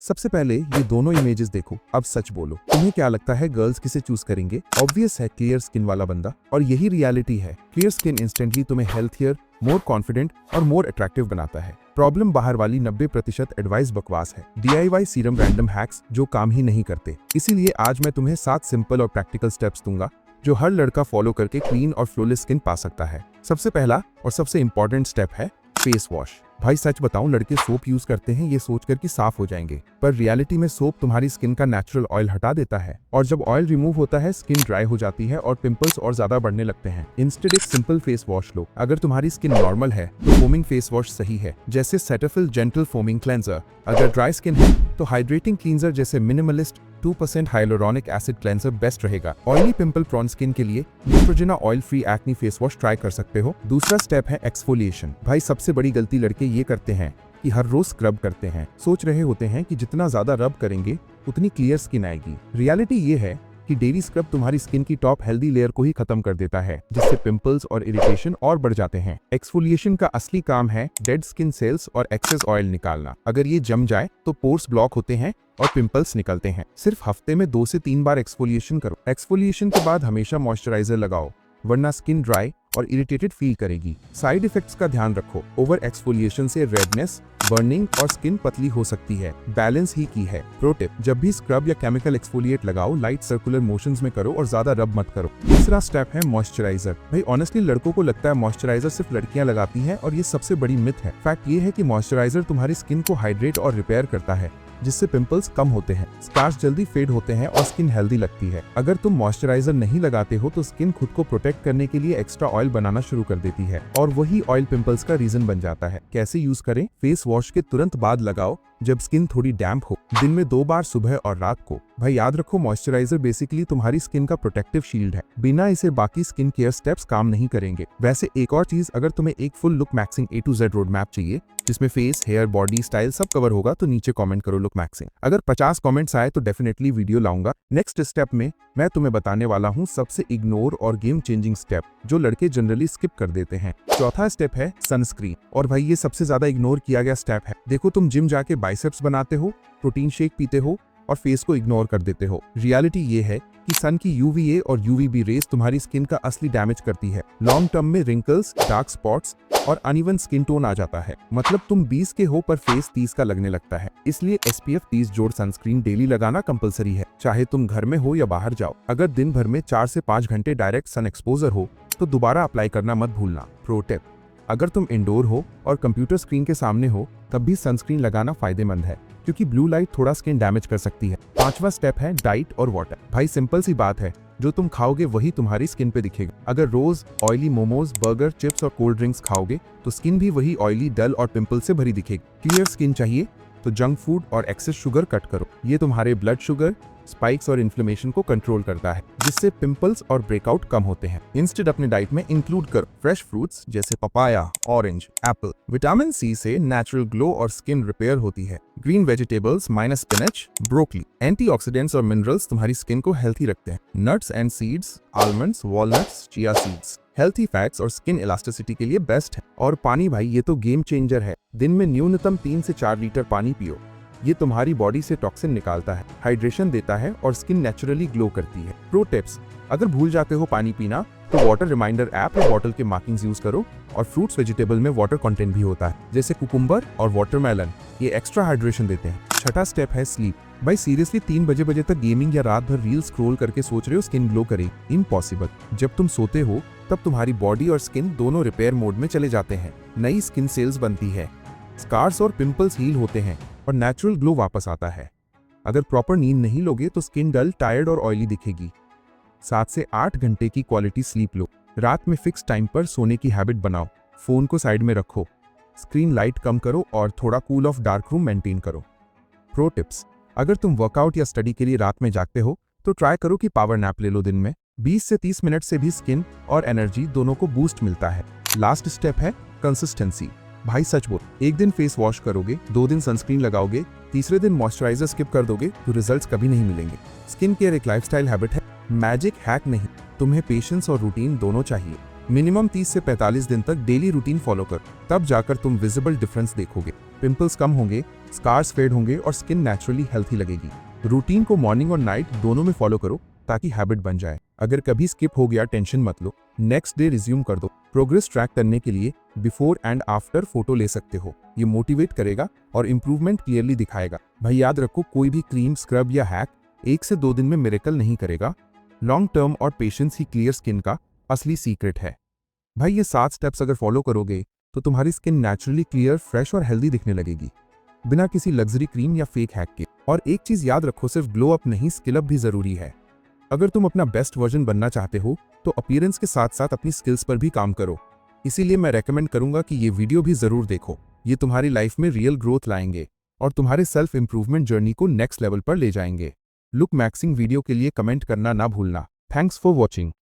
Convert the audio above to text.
सबसे पहले ये दोनों इमेजेस देखो, अब सच बोलो, तुम्हें क्या लगता है गर्ल्स किसे चूज करेंगे? ऑब्वियस है क्लियर स्किन वाला बंदा, और यही रियलिटी है। क्लियर स्किन इंस्टेंटली तुम्हें हेल्थियर, मोर कॉन्फिडेंट और मोर अट्रैक्टिव बनाता है। प्रॉब्लम बाहर वाली 90% एडवाइस बकवास है, DIY सीरम रैंडम हैक्स जो काम ही नहीं करते। इसीलिए आज मैं तुम्हें 7 सिंपल और प्रैक्टिकल स्टेप्स दूंगा जो हर लड़का फॉलो करके क्लीन और फ्लॉलेस स्किन पा सकता है। सबसे पहला और सबसे इंपॉर्टेंट स्टेप है फेस वॉश। भाई सच बताऊं, लड़के सोप यूज करते हैं ये सोचकर कि साफ हो जाएंगे, पर रियलिटी में सोप तुम्हारी स्किन का नेचुरल ऑयल हटा देता है, और जब ऑयल रिमूव होता है स्किन ड्राई हो जाती है और पिंपल्स और ज्यादा बढ़ने लगते हैं। इंस्टेड एक सिंपल फेस वॉश लो। अगर तुम्हारी स्किन नॉर्मल है तो फोमिंग फेस वॉश सही है, जैसे सेटाफिल जेंटल फोमिंग क्लेंजर। अगर ड्राई स्किन है तो हाइड्रेटिंग क्लींजर जैसे minimalist 2% hyaluronic acid cleanser best रहेगा। ऑयली पिंपल प्रोन स्किन के लिए Neutrogena oil free acne face wash try कर सकते हो। दूसरा स्टेप है एक्सफोलिएशन। भाई सबसे बड़ी गलती लड़के ये करते हैं कि हर रोज स्क्रब करते हैं, सोच रहे होते हैं कि जितना ज्यादा रब करेंगे उतनी क्लियर स्किन आएगी। रियलिटी ये है कि डेली स्क्रब तुम्हारी स्किन की टॉप हेल्दी लेयर को ही खत्म कर देता है, जिससे पिंपल्स और इरिटेशन और बढ़ जाते हैं। एक्सफोलिएशन का असली काम है डेड स्किन सेल्स और एक्सेस ऑयल निकालना। अगर ये जम जाए तो पोर्स ब्लॉक होते हैं और पिंपल्स निकलते हैं। सिर्फ हफ्ते में 2 से 3 बार एक्सफोलिएशन करो। एक्सफोलिएशन के बाद हमेशा मॉइस्चराइजर लगाओ, वरना स्किन ड्राई और इरिटेटेड फील करेगी। साइड इफेक्ट्स का ध्यान रखो। ओवर एक्सफोलिएशन से रेडनेस, बर्निंग और स्किन पतली हो सकती है। बैलेंस ही की है। प्रो टिप, जब भी स्क्रब या केमिकल एक्सफोलिएट लगाओ लाइट सर्कुलर मोशंस में करो और ज्यादा रब मत करो। तीसरा स्टेप है मॉइस्चराइजर। भाई ऑनेस्टली लड़कों को लगता है मॉइस्चराइजर सिर्फ लड़कियां लगाती हैं, और ये सबसे बड़ी मिथ है। फैक्ट ये है कि मॉइस्चराइजर तुम्हारी स्किन को हाइड्रेट और रिपेयर करता है, जिससे पिंपल्स कम होते हैं, स्कार्स जल्दी फेड होते हैं और स्किन हेल्दी लगती है। अगर तुम मॉइस्चराइजर नहीं लगाते हो तो स्किन खुद को प्रोटेक्ट करने के लिए एक्स्ट्रा ऑयल बनाना शुरू कर देती है, और वही ऑयल पिंपल्स का रीजन बन जाता है। कैसे यूज करें? फेस वॉश के तुरंत बाद लगाओ जब स्किन थोड़ी डैम्प हो, दिन में 2 बार, सुबह और रात को। भाई याद रखो, मॉइस्चराइजर बेसिकली तुम्हारी स्किन का प्रोटेक्टिव शील्ड है, बिना इसे बाकी स्किन केयर स्टेप्स काम नहीं करेंगे। वैसे एक और चीज, अगर तुम्हें एक full look maxing A to Z road map चाहिए जिसमें फेस, हेयर, बॉडी स्टाइल सब कवर होगा, तो नीचे कमेंट करो लुक मैक्सिंग। अगर 50 कमेंट्स आए तो डेफिनेटली वीडियो लाऊंगा। नेक्स्ट स्टेप में मैं तुम्हें बताने वाला हूँ सबसे इग्नोर और गेम चेंजिंग स्टेप जो लड़के जनरली स्किप कर देते हैं। चौथा स्टेप है सनस्क्रीन, और भाई ये सबसे ज्यादा इग्नोर किया गया स्टेप है। देखो, तुम जिम जाके बाइसेप्स बनाते हो, प्रोटीन शेक पीते हो और फेस को इग्नोर कर देते हो। रियलिटी ये है कि सन की UVA और UVB रेस तुम्हारी स्किन का असली डैमेज करती है। लॉन्ग टर्म में रिंकल्स, डार्क स्पॉट्स और अनइवन स्किन टोन आ जाता है। मतलब तुम 20 के हो पर फेस 30 का लगने लगता है। इसलिए SPF 30 जोड़ सनस्क्रीन डेली लगाना कंपलसरी है, चाहे तुम घर में हो या बाहर जाओ। अगर दिन भर में 4 से 5 घंटे डायरेक्ट सन एक्सपोजर हो तो दोबारा अप्लाई करना मत भूलना। प्रो टिप, अगर तुम इंडोर हो और कंप्यूटर स्क्रीन के सामने हो तब भी सनस्क्रीन लगाना फायदेमंद है, क्योंकि ब्लू लाइट थोड़ा स्किन डैमेज कर सकती है। पांचवा स्टेप है डाइट और वाटर। भाई सिंपल सी बात है, जो तुम खाओगे वही तुम्हारी स्किन पे दिखेगा। अगर रोज ऑयली मोमोज, बर्गर, चिप्स और कोल्ड ड्रिंक्स खाओगे तो स्किन भी वही ऑयली, डल और पिंपल से भरी दिखेगी। क्लियर स्किन चाहिए तो जंक फूड और एक्सेस शुगर कट करो। ये तुम्हारे ब्लड शुगर स्पाइक्स और इन्फ्लेमेशन को कंट्रोल करता है, जिससे पिंपल्स और ब्रेकआउट कम होते हैं। इंस्टेड अपने डाइट में इंक्लूड करो फ्रेश फ्रूट्स जैसे papaya, orange, Apple. Vitamin C से नेचुरल ग्लो और स्किन रिपेयर होती है। Green vegetables minus spinach, broccoli. Antioxidants और मिनरल्स तुम्हारी स्किन को हेल्थी रखते हैं। Nuts and seeds, almonds, walnuts, chia seeds healthy fats और स्किन इलास्टिसिटी के लिए बेस्ट है। और पानी भाई, ये तो गेम चेंजर है। दिन में न्यूनतम 3 से 4 लीटर पानी पियो। ये तुम्हारी बॉडी से टॉक्सिन निकालता है, हाइड्रेशन देता है और स्किन नेचुरली ग्लो करती है। प्रो टिप्स, अगर भूल जाते हो पानी पीना तो वाटर रिमाइंडर ऐप या बॉटल के मार्किंग्स यूज करो। और फ्रूट्स वेजिटेबल में वाटर कंटेंट भी होता है, जैसे कुकुम्बर और वाटरमेलन, ये एक्स्ट्रा हाइड्रेशन देते हैं। छठा स्टेप है स्लीप। भाई सीरियसली 3 बजे तक गेमिंग या रात भर रील स्क्रॉल करके सोच रहे हो स्किन ग्लो करे? इम्पॉसिबल। जब तुम सोते हो तब तुम्हारी बॉडी और स्किन दोनों रिपेयर मोड में चले जाते हैं। नई स्किन सेल्स बनती है, स्कार्स और पिंपल्स हील होते हैं और नेचुरल ग्लो वापस आता है। अगर प्रॉपर नींद नहीं लोगे तो स्किन डल, टायर्ड और ऑयली दिखेगी। 7 से 8 घंटे की क्वालिटी स्लीप लो। रात में फिक्स टाइम पर सोने की हैबिट बनाओ। फोन को साइड में रखो, स्क्रीन लाइट कम करो और थोड़ा cool off dark room maintain करो। प्रो टिप्स, अगर तुम वर्कआउट या स्टडी के लिए रात में जागते हो तो ट्राई करो कि पावर नैप ले लो। दिन में 20 से 30 मिनट से भी स्किन और एनर्जी दोनों को बूस्ट मिलता है। लास्ट स्टेप है कंसिस्टेंसी। भाई सच बोल, एक दिन फेस वॉश करोगे, 2 दिन सनस्क्रीन लगाओगे, तीसरे दिन मॉइस्चराइजर स्किप कर दोगे तो रिजल्ट्स कभी नहीं मिलेंगे। स्किन केयर एक लाइफस्टाइल हैबिट है, मैजिक हैक नहीं। तुम्हें पेशेंस और रूटीन दोनों चाहिए। मिनिमम 30 से 45 दिन तक डेली रूटीन फॉलो कर, तब जाकर तुम विजिबल डिफरेंस देखोगे। पिंपल्स कम होंगे, स्कार्स फेड होंगे और स्किन नेचुरली हेल्थी लगेगी। रूटीन को मॉर्निंग और नाइट दोनों में फॉलो करो ताकि हैबिट बन जाए। अगर कभी स्किप हो गया टेंशन मत लो, नेक्स्ट डे रिज्यूम कर दो। प्रोग्रेस ट्रैक करने के लिए बिफोर एंड आफ्टर फोटो ले सकते हो, ये मोटिवेट करेगा और इंप्रूवमेंट क्लियरली दिखाएगा। भाई याद रखो, कोई भी क्रीम, स्क्रब या हैक 1 से 2 दिन में मिरेकल नहीं करेगा। लॉन्ग टर्म और पेशेंस ही क्लियर स्किन का असली सीक्रेट है। भाई ये 7 स्टेप्स अगर फॉलो करोगे तो तुम्हारी स्किन नेचुरली क्लियर, फ्रेश और हेल्दी दिखने लगेगी, बिना किसी लग्जरी क्रीम या फेक हैक के। और एक चीज याद रखो, सिर्फ ग्लो अप नहीं, स्किल अप भी जरूरी है। अगर तुम अपना बेस्ट वर्जन बनना चाहते हो तो अपीयरेंस के साथ साथ अपनी स्किल्स पर भी काम करो। इसीलिए मैं रेकमेंड करूंगा कि ये वीडियो भी जरूर देखो। ये तुम्हारी लाइफ में रियल ग्रोथ लाएंगे और तुम्हारे सेल्फ इंप्रूवमेंट जर्नी को नेक्स्ट लेवल पर ले जाएंगे। लुक मैक्सिंग वीडियो के लिए कमेंट करना ना भूलना। Thanks for watching.